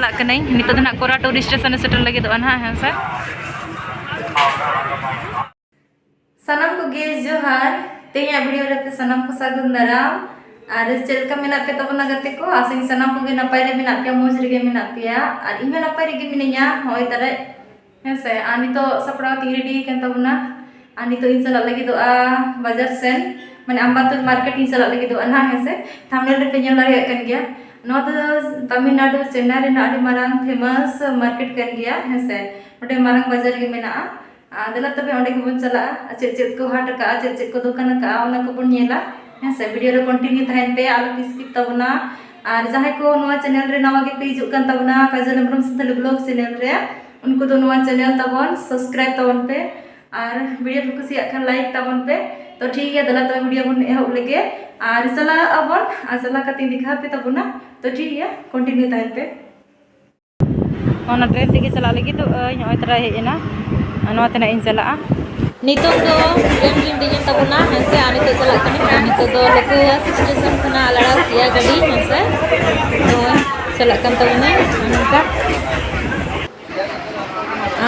चला कनाई नितो दना कोरा टूरिस्ट स्टेशन सेटल लगे दो ना है से सनम को गे जोहार तेया वीडियो रे पे सनम को सागुन दाराम और चलका मेना पे तबना गते को आसिंग सनम को गे नपाय रे मेना पे मोज रे गे मेना पिया और इमे नपाय रे गे मिनिया होय तारे है से आनी तो सपड़ा ती रेडी कन तबना आनी तो इन चला लगे दो बाजार सेन माने अम्बातुर मार्केट इन चला लगे दो ना है से थंबनेल रे पे नेल दारे कन गया नो तो तमिलनाडु चेन्नई रे नाडी मारांग फेमस मार्केट कन गया है से ओटे मारांग बाजार गे मेना आदला तबे ओंडे के बन चला चेत को हाट का चेत को दुकान का ओना को बन नेला है से वीडियो रे कंटिन्यू थाइन पे आलो स्किप तबना और जहां को नवा चैनल रे नवा के पे हिजुक कन तबना काजल हेम्ब्रम संथाली ब्लॉग चैनल रे उनको तो नवा चैनल तबन सब्सक्राइब तबन पे और वीडियो को कुसिया खान लाइक तबन पे तो ठीक है दला तो वीडियो बन एहब लेके और चला अबन और चला कति दिखा पे तबना तो ठीक है कंटिन्यू थाइन पे ओना ट्रेन दिखे चला लगी तो होय तरा हेना नवा तना इन चला नितो दो ट्रेन इन दिखे तबना हसे आनी तो चला कनी नितो दो लको स्टेशन खना लड़ा किया गाड़ी हसे तो चला कन तबना उनका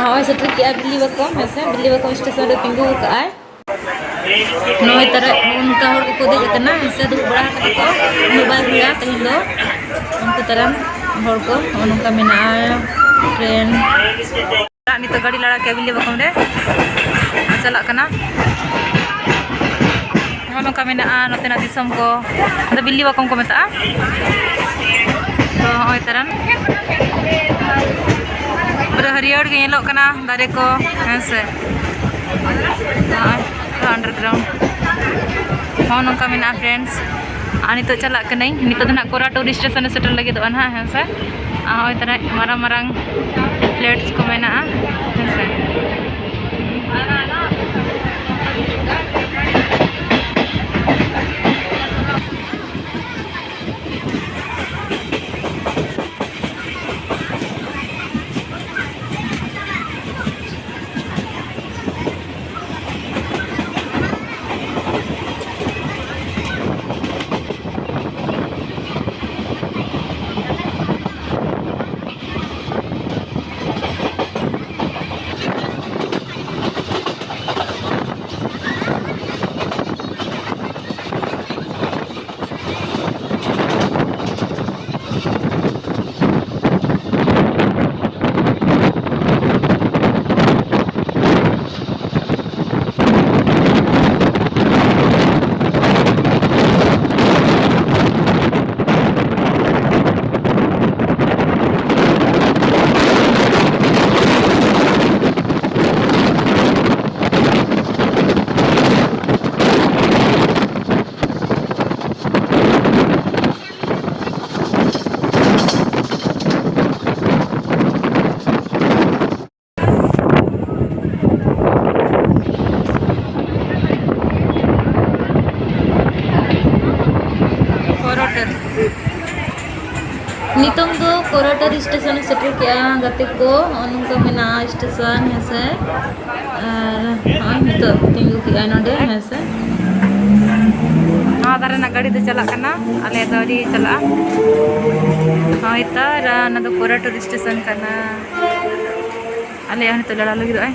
ओय सेटर किया दिल्ली बको स्टेशन रे पिंगु का आय नोय तरा उनका हर को दे कना हसे दु बड़ा को मोबाइल हुआ तहिन दो उनको तरह हर को उनका मेना ट्रेन नी तो गाड़ी लड़ा के बिल्ली बकम रे चला कना नोका मेना नोतेना दिसम को तो बिल्ली बकम को मेता तो होय तरन पूरा हरियर के येलो कना दारे को हेसे अंडरग्राउंड हो नोका मेना फ्रेंड्स आनी तो चला कनाई नितो दना कोरा टूरिस्ट स्टेशन सेटल लगे दो ना हेसे होय तरह मारांग मारांग प्लेट्स को मेना हेसे नितों दो कोराटर स्टेशन सेटल किया गते को उनका मेना स्टेशन हेसे नितो तिंगु किया नोडे हेसे दारे ना गाड़ी तो चला कना आले दारी चला होय तार ना तो कोराटर स्टेशन कना आले हन तो लड़ा लगी दो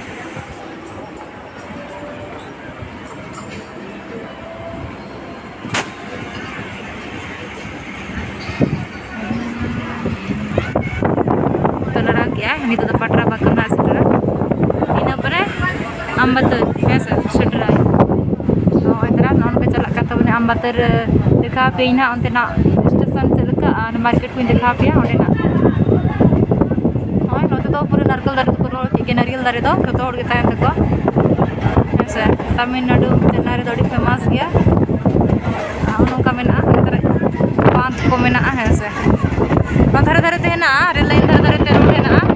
ini tuh patra bakam nasi tuh ini apa nih ambatur biasa sudah oh itu kan non kecil kata punya ambatur dekha pina onte na station celaka market pun dekha pia onte na oh note tuh pura narkal dari pura tiga narikal dari tuh kita orang kita yang teko biasa Tamilnadu Chennai itu famous ya orang kami na kita pant komen na biasa Antara dari tena, relain dari tena na.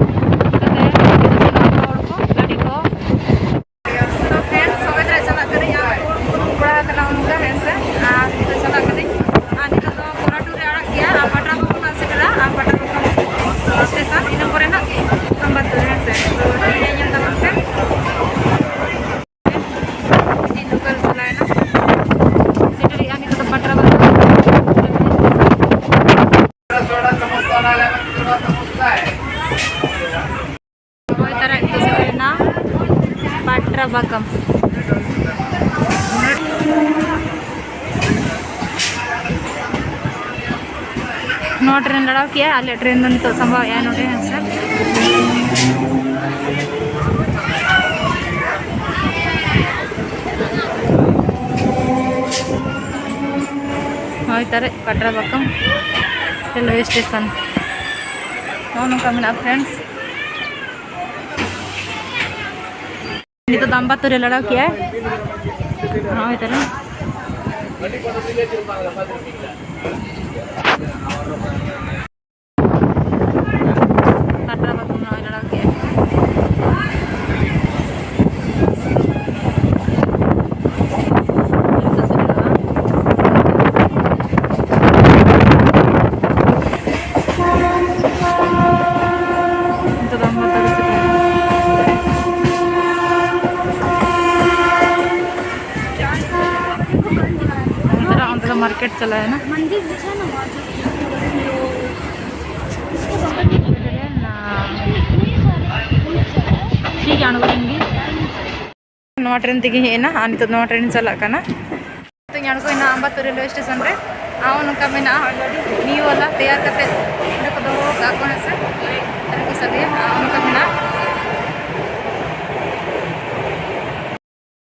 Patra Bakam. No train lada kiya, ale train doni to sambhav ya no train sir. Hai tare Patra Bakam railway station. No coming up friends. Ini to Dambatur lada kiya. Hai tare. Patra Bakam no lada kiya. Market चला है ना मंदिर जैसा ना ठीक है अनुभवेंगे नवा train तेगी हेना आनी तो नवा ट्रेन चला करना तो यहाँ को ना अंबातुर रेलवे स्टेशन रे आओ नका मेना ऑलरेडी न्यू वाला तैयार करते मेरे को दो काको है सर अरे को सभी आओ नका मेना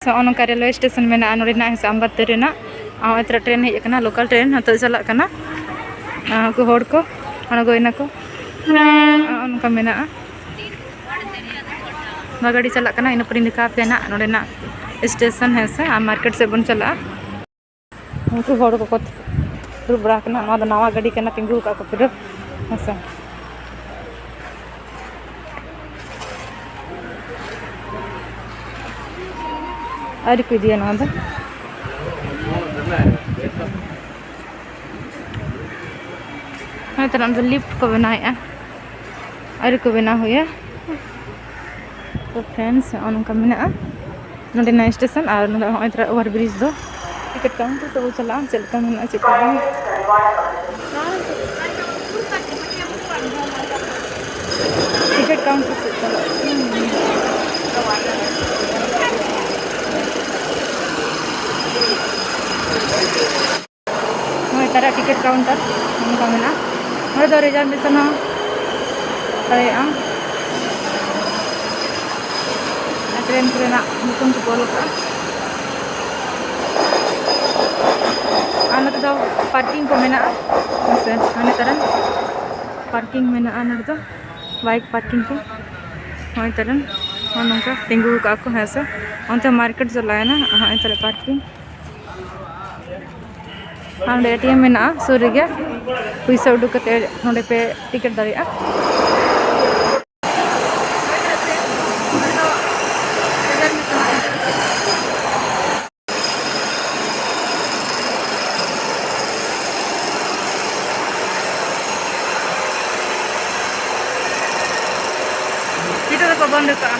सो नका रेलवे स्टेशन में ना नोड़ी ना है अंबातुर रे ना आव इतना ट्रेन हेज करना लोकल ट्रेन हतो चला करना को होड़ को अणगोइना को उनका मेना गाड़ी चला करना इन पर दिखा पे ना नोडेना स्टेशन है से मार्केट से बन चला उनको होड़ को दुर बड़ा करना नवा गाड़ी करना तिंगू का को फिर ऐसा अरे कोई दिया ना तो हाँ तो हम लिफ्ट को बनाया अरे को बना हुआ तो फ्रेंड्स उनका मेना नोडेना स्टेशन और नोडे ओवर ब्रिज दो टिकट काउंटर तो चला चलता मेना चेक टिकट काउंटर से चला तारा टिकट काउंटर उनका मेना और दो रिजर्वेशन हो अरे ट्रेन करना मुकुम को बोलो का आने तो पार्किंग को मेना ऐसे आने तरह पार्किंग मेना आने तो बाइक पार्किंग को और तरह और उनका तिंगू का को है से उनका मार्केट चला है ना हाँ तरह पार्किंग हाँ एटीएम में ना सूर्य के पैसा उड़कते नोडे पे टिकट दारिया को बंद का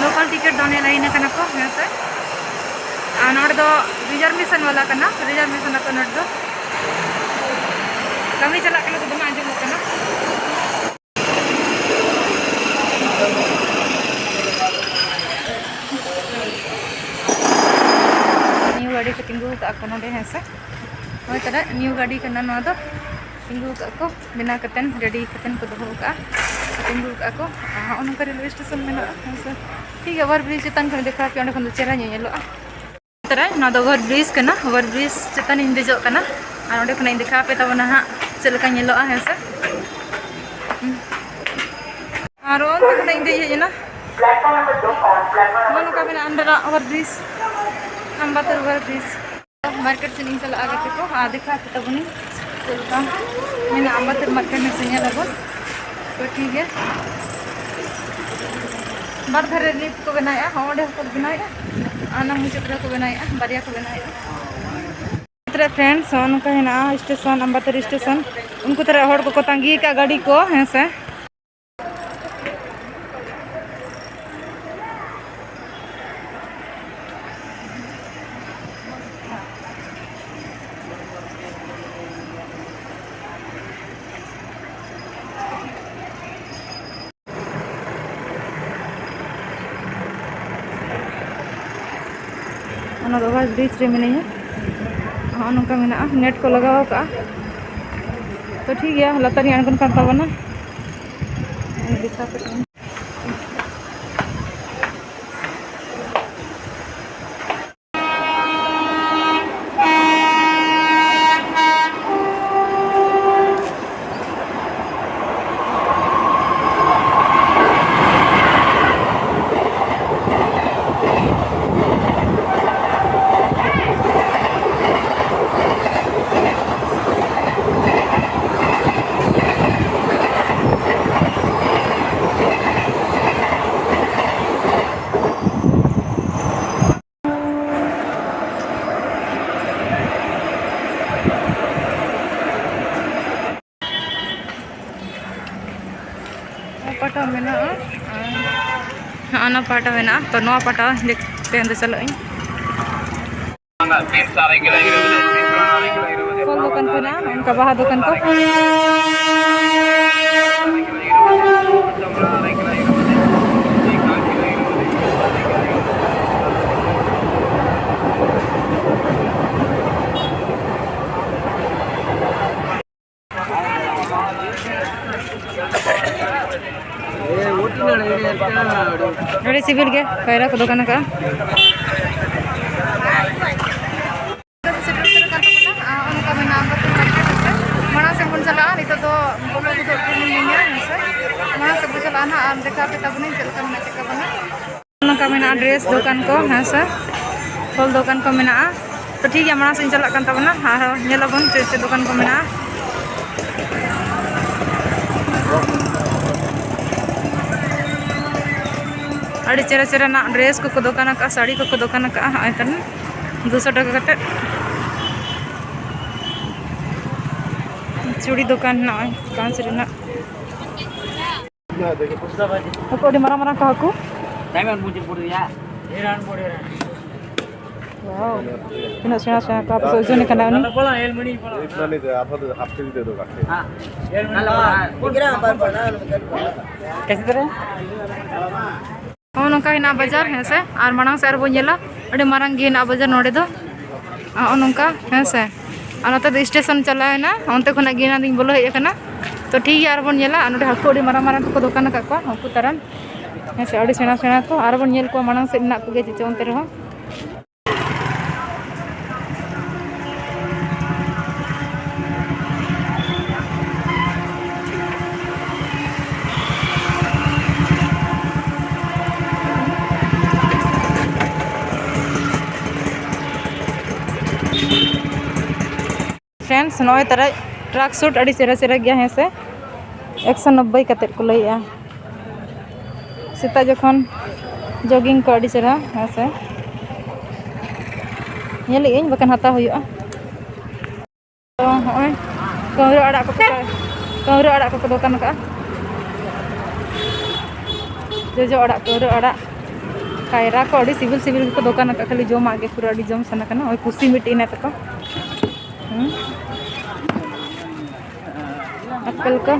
लोकल टिकट दोने लाइन कना को है नोड़ दो रिजर्वेशन वाला करना रिजर्वेशन को नोड़ दो कमी चला करना तो दम आंजम करना न्यू गाड़ी को तिंगू का को नोडे है से ओय तरह न्यू गाड़ी करना नो दो तिंगू का को बिना कतन रेडी कतन को दो का तिंगू का को उनका रेलवे स्टेशन में है ठीक है ओवर ब्रिज चेतन को देखा पे उन चेहरा नेलो तरह ना दो ओवर ब्रिज करना ओवर ब्रिज चेतन इन देजो करना और उन्हें को देखा पे तब ना चलका नेलो है से और उन को दे ना मन का बिना अंदर over bridge Ambattur over bridge market से नहीं चला आगे को हाँ देखा पे तब नहीं चलता मैंने अंबातुर मार्केट में से लगो तो ठीक है बार धरे लिफ्ट को बनाया हमारे को बनाया आना मुझे को बनाया बारिया को बनाया तरह फ्रेंड्स उनका है ना स्टेशन अंबातुर स्टेशन उनको तरह हड़ को तंगी का गाड़ी को है से ᱚᱱᱟ ᱫᱚ ᱳᱵᱷᱟᱨ ᱵᱨᱤᱡᱽ ᱨᱮ ᱢᱤᱱᱟᱹᱧᱟ ᱦᱚᱸᱜᱼᱚ ᱱᱚᱝᱠᱟ ᱢᱮᱱᱟᱜᱼᱟ ᱱᱮᱴ ᱠᱚ ᱞᱟᱜᱟᱣ ᱠᱟᱜᱼᱟ ᱛᱚ ᱴᱷᱤक गया लातार ᱨᱤᱧ आᱬगोन ᱠᱟᱱ ᱛᱟᱵᱚᱱᱟ ᱫᱮᱠᱷᱟᱣ ᱠᱟᱹᱴᱤᱡ पाटा मेना पाटा मेना तो नवा पाटा देखते हैं चलो फल दुकान को ना उनका बाहर दुकान को अरे सिविल के कैरा को दुकान का mana se pun चला नितो तो बोलो तो पुनिया से mana se pun चला ना आम देखा पे तब नहीं चलता ना चेक बना नका मेना ड्रेस दुकान को है से फल दुकान को मेना तो ठीक है mana से चला kan tabana हां नेलाबन से दुकान को मेना अड़ी चेरा चेरा ना ड्रेस को दुकान का साड़ी को दुकान का आयतन 200 टाका कटे चूड़ी दुकान ना कांच रेना को मारा मारा का को डायमंड मुझे पड़ दिया हेरान पड़े वाओ किना सेना सेना का आप सोचने का ना बोला एलमनी बोला इतना नहीं दे आप तो हाफ के दे दो काटे हां एलमनी गिरा पर कैसे तरह नौका हिना बाजार है से और मांग से बो नेला अड़ी मारंग गे ना बाजार नोडे दो नौका है से और नते दो स्टेशन चलाएना अंते खना गे ना दिन बोलो हे कना तो ठीक है और बन नेला नोडे हाको अड़ी मारा मारा को दुकान का को हकु तरन है से अड़ी सेना सेना को और बन नेल को मांग से ना को गे चिचे अंते रहो फ्रेंड्स नॉय तरह ट्रक सूट अड़ी चेरा चेरा गया है से 190 कते को लइया सीता जखन जॉगिंग को अड़ी चेरा है से नेली इन बकन हता हुआ तो होय कौरो अड़ा को दुकान का जो अड़ा कौरो अड़ा कायरा को अड़ी सिविल सिविल को दुकान का खाली जमा के पूरा अड़ी जम सना कना ओय कुसी मिटी ना तको अक्कल को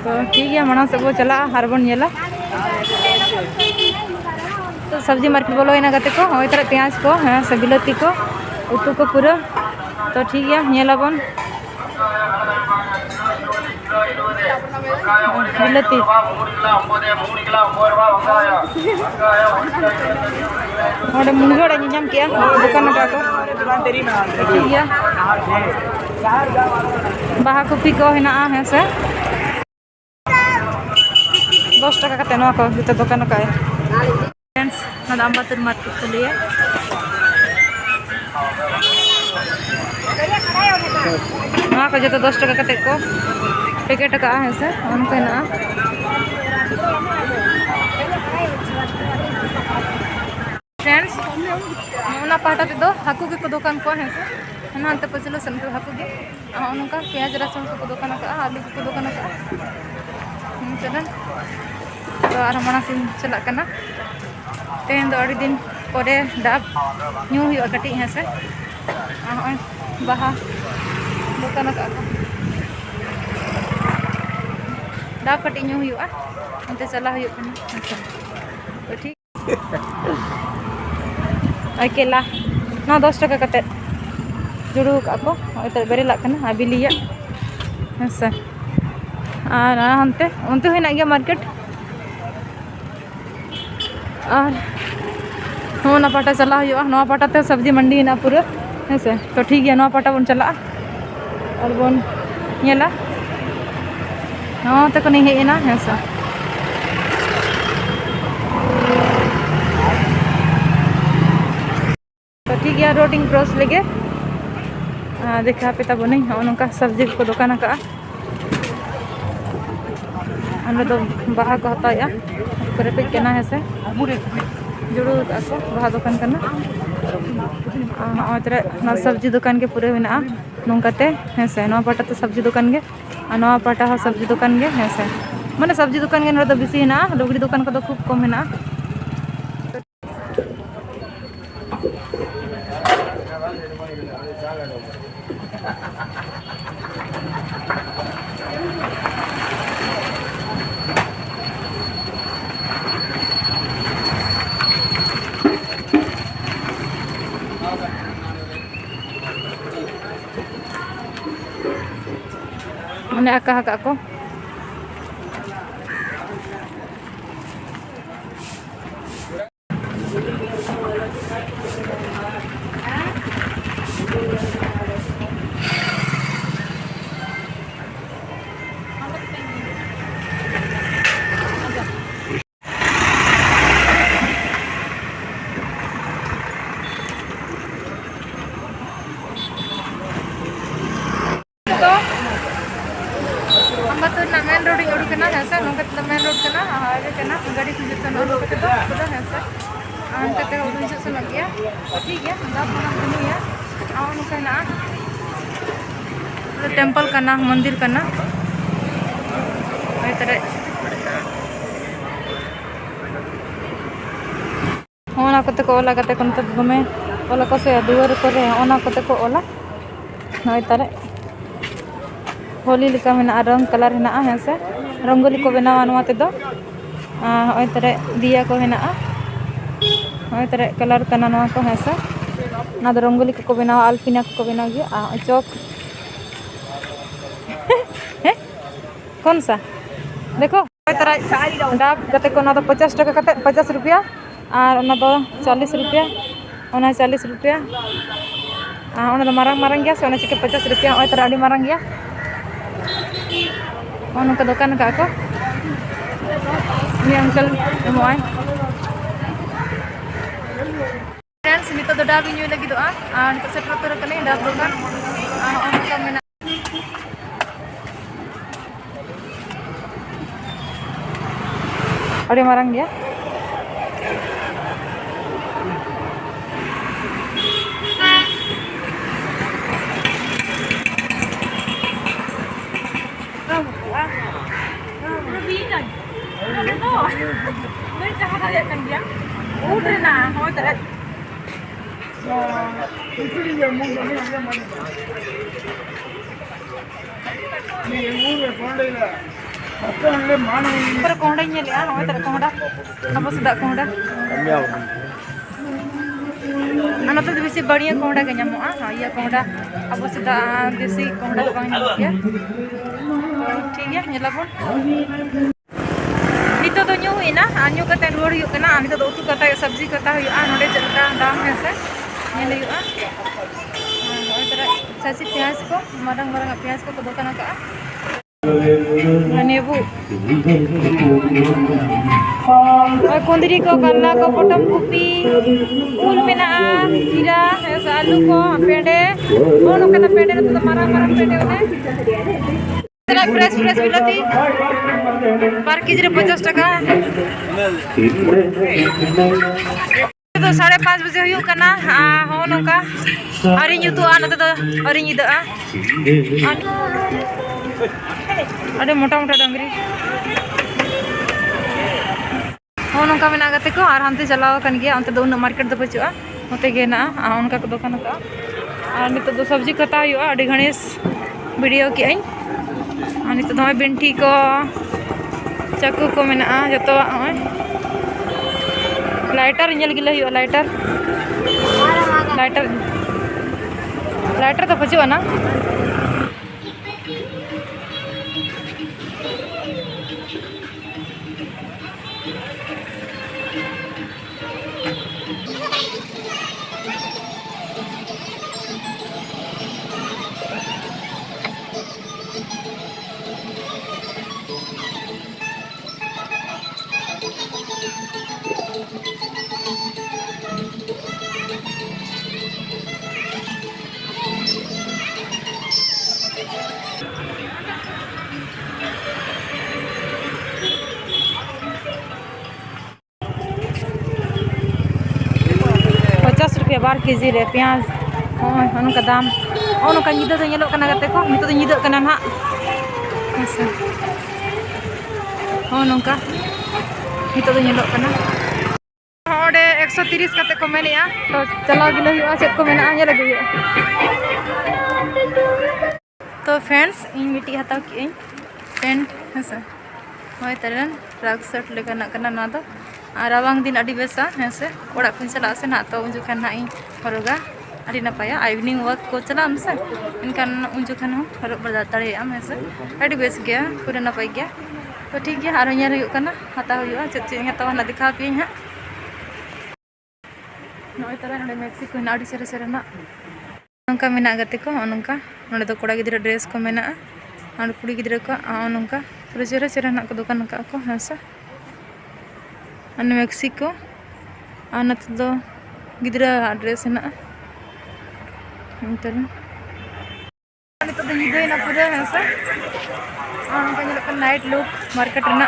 तो ठीक है मना सब चला हारबन नेला तो सब्जी मार्केट बोलो इना गते को ओय तरह प्याज को है से बिलाती को उतु को पूरा तो ठीक है नेलाबन बिलाती और मुनगड़ नियम किया दुकान का को ठीक है बाहा कॉफी को हेना है से 10 टाका कते नवा को जते दुकान का फ्रेंड्स ना अम्बातुर मार्केट के लिए ना को जते 10 टाका कते को पैकेट का है से उनके ना फ्रेंड्स ना पाटा ते दो हाकू के को दुकान को है से ना अंत पचलो सन को हाकू के उनका प्याज रसुन को दुकान का आलू को दुकान का चलन तो आर मना सिन चला कना तेन दो अड़ी दिन परे डाब न्यू हुआ कटी है से बाहा दुकान का डाब कटी न्यू हुआ अंते चला हुआ तो ठीक केला ना 10 टाका कते जुड़ू का को तो बेरेला कना बिलिया हेसे और हनते उनते होना गया मार्केट और ना पाटा चला हुआ ना पाटा ते सब्जी मंडी ना पूरा हेसे तो ठीक है ना पाटा बन चला और बन नेला ते को नहीं हेना हेसे तो ठीक है रोडिंग क्रॉस लगे देखा पे तब नहीं नौका सब्जी को दुकान का दो बाहा को हत्या करे पे केना है से जुड़ू को बाहा दुकान करना ना सब्जी दुकान के पूरे होना नौकाते है से नवा पाटा तो सब्जी दुकान के नवा पाटा सब्जी दुकान के है से माने सब्जी दुकान के तो बेसी है लुगड़ी दुकान को खूब कम है मैंने कहा को मेन रोड उड़कना है सर नौका मेन रोड कना हाईवे कना गाड़ी को जैसे नौका तो पूरा है सर अंत उड़न से गया ठीक है दाब बना बनी है और नौका टेम्पल कना मंदिर कना तरह ओना कते को ओला कते कोन तब में ओला को से दुआर करे ओना कते को ओला नय तरह होली लिका में रंग कलर है से रंगोली को बनावा नवा ते दो तरह दिया को है तरह कलर कना नवा को है से ना दो रंगोली को बनावा अल्पिना को बनावा गया चौक कौन सा देखो तरह डाब कते को ना तो 50 टका कते 50 रुपया और ना तो 40 रुपया 40 रुपया मारंग मारंग गया से चिके 50 रुपया तरह अड़ी मारंग गया नौका दुकान का को अंकल एमोय फ्रेंड्स नितो तो डाब इन लगी नितो सेटर उतर कने डाब दुकान नौका मेना अड़ी मारंग गया कोहड़ा कोहड़ा अब सदा कोहड़ा नोते बेसी बढ़िया कोहड़ा के नामोआ या कोहड़ा अब सदा देसी कोहड़ा तो बांग गया ठीक है नेलाबन नितो तो न्यू हुईना न्यू कते रुआड़ हुई कना नितो तो उतु कता सब्जी कता हुआ नोडे चलका दाम है से नेल हुआ चाची प्याज को मारंग मारंग प्याज को दुकान का नेबू कुंदरी को करला को पटम कुपी फूल मेना खीरा आलू को पेड़े पेड़े तो मारा मारा पेड़े फ्रेश फ्रेश बिलाती पर केजी 50 टका तो 5:30 बजे हुई करना हो नौका अरी युतु नते तो अरी निदा अरे मोटा मोटा डंगरी हो नौका में गते को और हमते चलाव कन गया अंत दो मार्केट दो बचुआ होते गे ना उनका को दुकान का और नित दो सब्जी कता हुआ अड़ी गणेश वीडियो की आई नित दो बिंठी को चाकू को मेना जतो lighter nyel gila yuk lighter lighter lighter तो बचो ना ₹50 बार केजी रे प्याज हाँ का दाम और नौका निदा तो nyelok kana gate ko nito nyida kana na asa oh nongka nito do nyelok kana ode 130 kate ko menia to chala gila hu chet ko mena anya lagi तो फ्रेंड्स इन मिट्टी हताव की पेंट हेसे होय तरन ट्रक शर्ट लेका ना कना ना दो रावांग दिन अडी बेसा हेसे ओड़ा कुन चला से ना तो उजु खान ना इन हरोगा अडी ना पाया इवनिंग वर्क को चला हमसे इनकान उजु खान हो हरो बजा तड़े हम हेसे अडी बेस गया पूरा ना पाई गया तो ठीक है आरो ᱧᱮᱞ हुयुग कना हताव हुयुगा चेत हताव ना दिखा पे हा नोय तरह नडे मेक्सिको ना अडी सेरे सेरे ना नंका मेना गते को नंका नडे दो कोड़ा गिदरा ड्रेस को मेना और कुड़ी गिदरा को नंका पूरा सेरे सेरे ना को दुकान का को हेसे अन मेक्सिको अनत दो गिदरा ड्रेस ना इंटर नितो दो निदे ना पूरा हेसे नंका nyelok kan night look market ना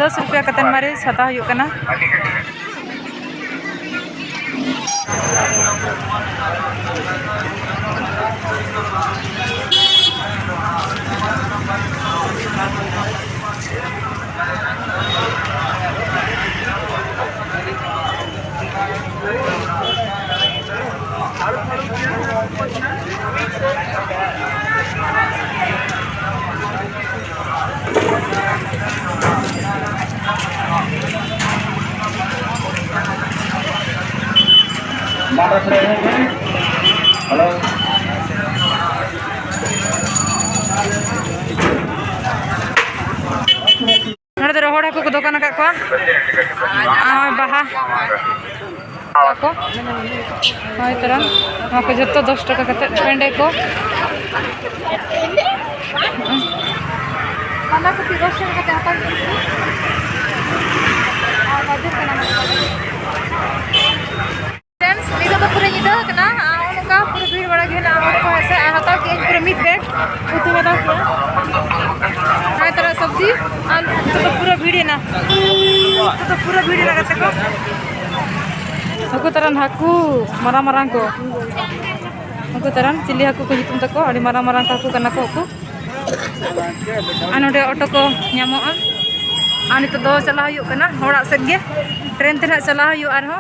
₹10 कतन मारे सता हुयुग कना हेलो नडे दो होड़ को दुकान का को बाहा को होय तरह को जत्तो ₹10 कते पेंडे को बांधा को ₹10 कते हता और बाजार कना फ्रेंड्स नितो तो पूरा निदा कना उनका पूरा भीड़ बड़ा घेना को ऐसे हता के पूरा मीट बैग उतु में दा किया हाय तरह सब्जी और तो पूरा भीड़ है ना तो पूरा भीड़ लगते को aku taran haku marang-marang ko aku taran cili haku ko nyutum tako adi marang-marang haku kana ko aku anode auto ko nyamoa ani to do chala huyuk kana horak sed ge train te chala huyuk arho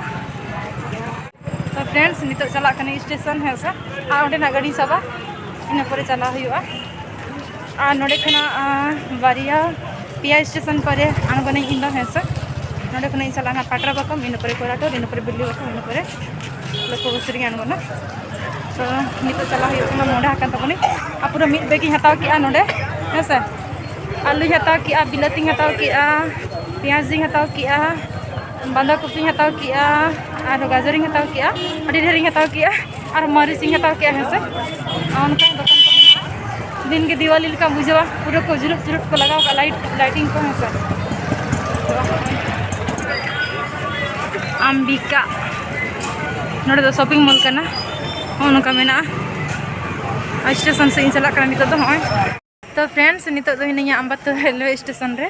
so friends nitok chala kana station he sa onde na gadi saba ina pore chala huyuk node khana baria pia station pare angone indo he sa नोडे को नहीं चलाना पाटरा बाकम इन परे कोराटो इन परे बिल्ली बाकम इन परे लोको बसरी अनगोना तो नितो चला हुयो कना नोडे हाकन तबनी पूरा मिड बेगी हताव की नोडे हेसे आलू हताव की बिलाती हताव की प्याजी हताव की बांधा कॉपी हताव की और गाजर हताव की अडी ढेर हताव की और मरीच हताव की हेसे उनका दुकान को दिन के दिवाली का बुझवा पूरा को जुरुट जुरुट को लगाओ का लाइटिंग को हेसे अंबिका नोडे दो शॉपिंग मॉल कना नौका मेना स्टेशन से इन चला कना नितो दो होय तो फ्रेंड्स नितो दो हिनिया अंबातो रेलवे स्टेशन रे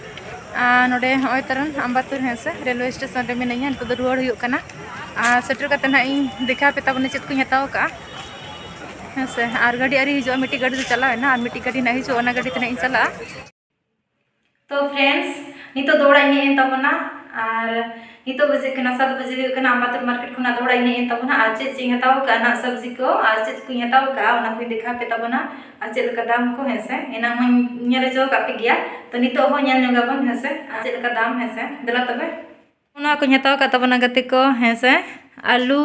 नोडे हॉय तरन अम्बातुर हैं से रेलवे स्टेशन रे मिनाइया नितो दो रुआड़ हुयुग कना सेटर कते ना इन देखा पे तबने चेत को हताव का हैं से आर गाड़ी आरी हिजो मिट्टी गाड़ी से चला है ना आर मिट्टी गाड़ी ना हिजो ओना गाड़ी तने इन चला तो फ्रेंड्स नितो दौड़ा इन तबना आर नितो बजे कना 7 बजे कना अम्बातुर मार्केट खुना दौड़ा इन तबना आज चेत चिंग हताव का ना सब्जी को आज चेत को हताव का ओना को देखा पे तबना आज चेत का दाम को है से एना मन नेरे जो का पे गया तो नितो हो ñan ñoga bon है से आज चेत का दाम है से दला तबे ओना को हताव का तबना गते को है से आलू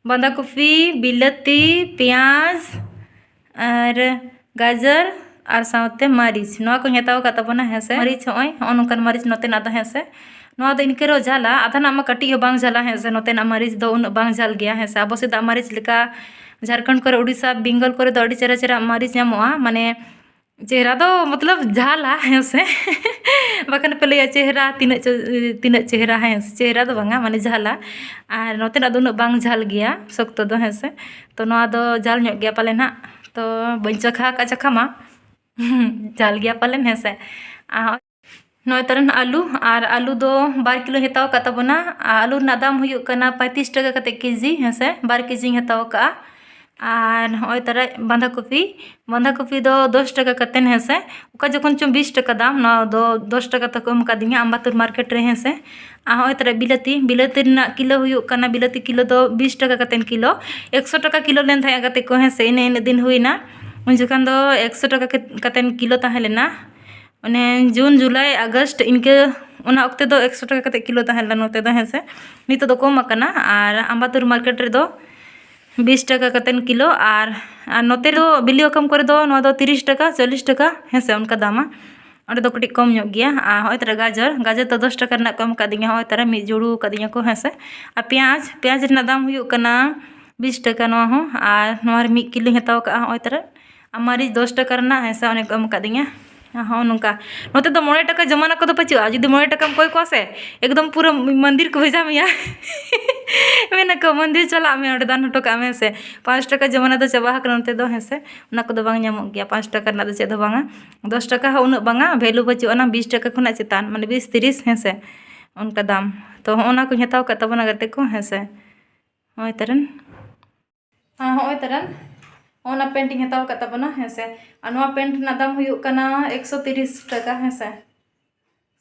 बंदा कॉफी बिलाती प्याज और गाजर और साथे मरीच नवा को हताव का तबना है से मरीच होय ओनकन मरीच नते ना है से नवा दो इनकेरो जाला आधा ना कटी हो बांग जाला है से नते ना मरीच दो उन बांग जाल गया है से अब से दा मरीच लेका झारखंड करे उड़ीसा बेंगल करे दो अड़ी चेरा चेरा मरीच नामोआ माने चेहरा दो मतलब झाला है से बखन पे लिया चेहरा तीन चेहरा है चेहरा दो बांगा माने झाला और नते ना दो उन बांग झाल गया सख्त दो है से तो नवा दो झाल ñok गया पाले ना तो बन चखा का चखा मा झाल गया पाले है से नय तरन आलू और आलू दो 2 किलो हताव का तबना आलू ना दाम हुयुग कना 35 टका कते केजी है से 2 केजी हताव का और नय तरह बंधा कॉफी दो 10 टका कतेन है से उका जखन चो 20 टका दाम ना दो 10 टका तक कम का दिया अम्बातुर मार्केट रे है से नय तरह बिलाती ना किलो हुयुग कना बिलाती किलो दो 20 टका कतेन किलो 100 टका किलो लेन थाया कते को है से इन दिन हुईना उन जखन दो 100 टका कतेन किलो ताहे लेना उन्हें जून जुलाई अगस्त इनके उना वक्ते दो 100 टका कते किलो ताहेला नोते दो है से नितो दो कम अकना और अम्बातुर मार्केट रे दो 20 टका कतेन किलो और नोते दो बिली कम करे दो 30 टका 40 टका है से उनका दामा और दो कटी कम ñok गया होय तरह गाजर तो 10 टका ना कम का दिया होय तरह मी जोड़ू का दिया को है से प्याज ना दाम हुयुग कना 20 टका नो हो और नोर 1 किलो हताव का होय तरह मरीच 10 टका ना है से ओने कम का दिया हाँ नौका नोते तो 9 टका जमाना को पचुआ जुदी 9 टका कोई को से एकदम पूरा मंदिर को भेजा मिया मैंने को मंदिर चला में और दान टका में से 5 टका जमाना तो चाबा हक नोते दो है से उना को दो बांग ñamok गया 5 टका ना दो चेद बांगा 10 टका हो उन बांगा वैल्यू पचुआ ना 20 टका खुना चितान माने 20 30 है से उनका दाम तो ओना को हताव का तबना गते को है से होय तरन होय तरन ओना पेंटिंग हताव का तबना है से अनवा पेंट ना दाम हुयुग कना 130 टका है से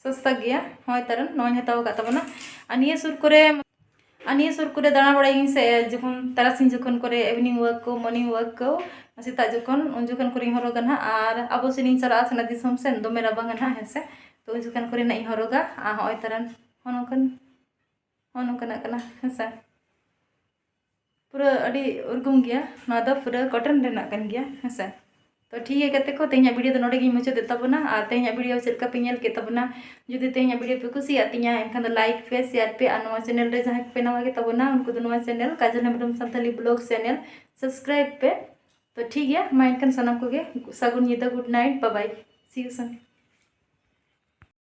सस्ता गया होय तरन नोय हताव का तबना अनिए सुर करे दाना बड़ाई से जखन तारासिन जखन करे इवनिंग वर्क को मॉर्निंग वर्क को सेता जखन उन जखन करे हरोगा ना और अब सेनिंग चला सना दिसम से दो मेरा बांगा ना है से तो उन जखन करे ना हरोगा होय तरन होनकन कना है से पूरा अड़ी उर्गुम गया ना दो पूरा कॉटन रेना कन गया है से तो ठीक है कहते को तेज वीडियो तो नोड़े मुचाद तबना और तेज वीडियो चलका पे के तबना जुदी तेज वीडियो पे कुसिया तिया एनखान लाइक पे शेयर पे और चैनल रे जहाँ पे नवा के तबना उनको channel Kajal Hembrom Santali vlog channel subscribe पे तो ठीक है मा एनखान सानाम को सगुन निदा good night bye bye see you sun.